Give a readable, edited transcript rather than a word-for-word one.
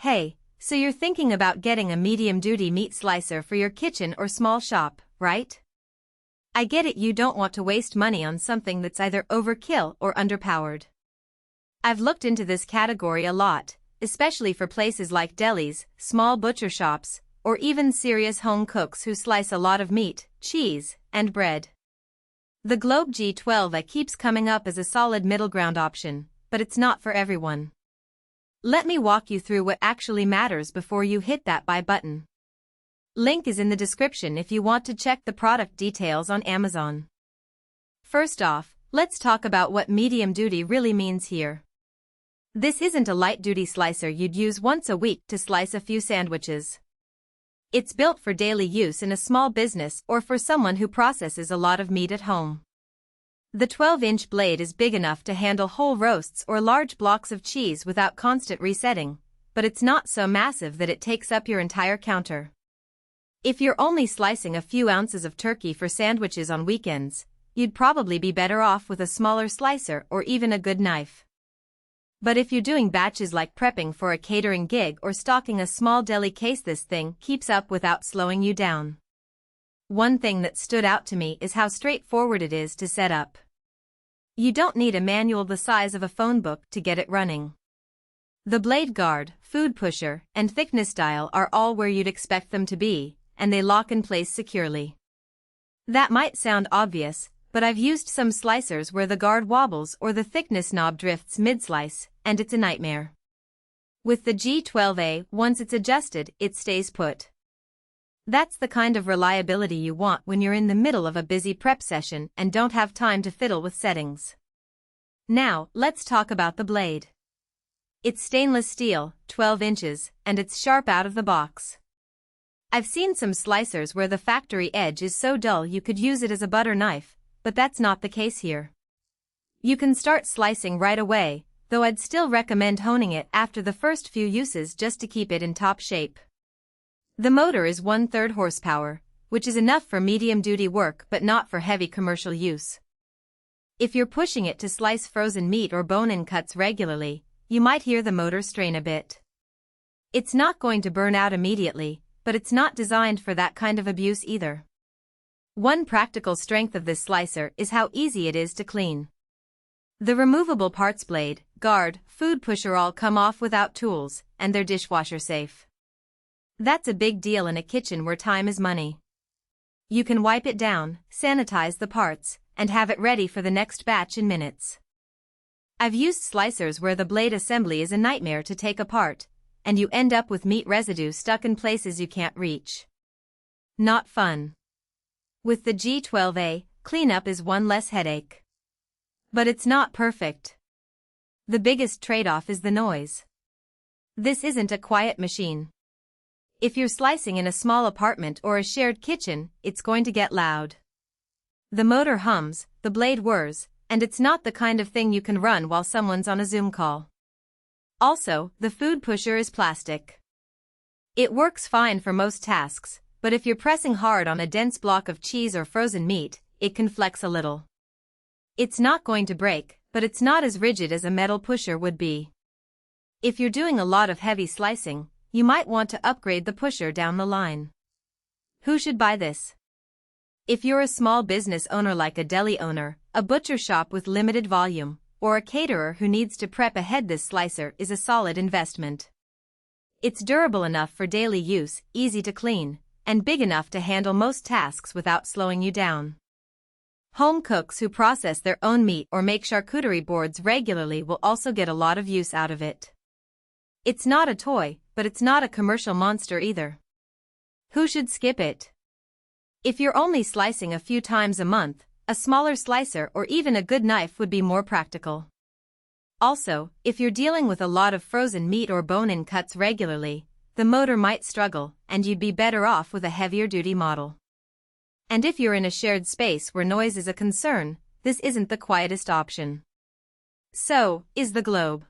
Hey, so you're thinking about getting a medium-duty meat slicer for your kitchen or small shop, right? I get it, you don't want to waste money on something that's either overkill or underpowered. I've looked into this category a lot, especially for places like delis, small butcher shops, or even serious home cooks who slice a lot of meat, cheese, and bread. The Globe G12a keeps coming up as a solid middle ground option, but it's not for everyone. Let me walk you through what actually matters before you hit that buy button. Link is in the description if you want to check the product details on Amazon. First off, let's talk about what medium duty really means here. This isn't a light-duty slicer you'd use once a week to slice a few sandwiches. It's built for daily use in a small business or for someone who processes a lot of meat at home. The 12-inch blade is big enough to handle whole roasts or large blocks of cheese without constant resetting, but it's not so massive that it takes up your entire counter. If you're only slicing a few ounces of turkey for sandwiches on weekends, you'd probably be better off with a smaller slicer or even a good knife. But if you're doing batches like prepping for a catering gig or stocking a small deli case, this thing keeps up without slowing you down. One thing that stood out to me is how straightforward it is to set up. You don't need a manual the size of a phone book to get it running. The blade guard, food pusher, and thickness dial are all where you'd expect them to be, and they lock in place securely. That might sound obvious, but I've used some slicers where the guard wobbles or the thickness knob drifts mid-slice, and it's a nightmare. With the G12a, once it's adjusted, it stays put. That's the kind of reliability you want when you're in the middle of a busy prep session and don't have time to fiddle with settings. Now, let's talk about the blade. It's stainless steel, 12 inches, and it's sharp out of the box. I've seen some slicers where the factory edge is so dull you could use it as a butter knife, but that's not the case here. You can start slicing right away, though I'd still recommend honing it after the first few uses just to keep it in top shape. The motor is 1/3 horsepower, which is enough for medium-duty work but not for heavy commercial use. If you're pushing it to slice frozen meat or bone-in cuts regularly, you might hear the motor strain a bit. It's not going to burn out immediately, but it's not designed for that kind of abuse either. One practical strength of this slicer is how easy it is to clean. The removable parts blade, guard, food pusher all come off without tools, and they're dishwasher safe. That's a big deal in a kitchen where time is money. You can wipe it down, sanitize the parts, and have it ready for the next batch in minutes. I've used slicers where the blade assembly is a nightmare to take apart, and you end up with meat residue stuck in places you can't reach. Not fun. With the G12a, cleanup is one less headache. But it's not perfect. The biggest trade-off is the noise. This isn't a quiet machine. If you're slicing in a small apartment or a shared kitchen, it's going to get loud. The motor hums, the blade whirs, and it's not the kind of thing you can run while someone's on a Zoom call. Also, the food pusher is plastic. It works fine for most tasks, but if you're pressing hard on a dense block of cheese or frozen meat, it can flex a little. It's not going to break, but it's not as rigid as a metal pusher would be. If you're doing a lot of heavy slicing, you might want to upgrade the pusher down the line. Who should buy this? If you're a small business owner like a deli owner, a butcher shop with limited volume, or a caterer who needs to prep ahead, this slicer is a solid investment. It's durable enough for daily use, easy to clean, and big enough to handle most tasks without slowing you down. Home cooks who process their own meat or make charcuterie boards regularly will also get a lot of use out of it. It's not a toy, but it's not a commercial monster either. Who should skip it? If you're only slicing a few times a month, a smaller slicer or even a good knife would be more practical. Also, if you're dealing with a lot of frozen meat or bone-in cuts regularly, the motor might struggle, and you'd be better off with a heavier-duty model. And if you're in a shared space where noise is a concern, this isn't the quietest option. So, is the Globe.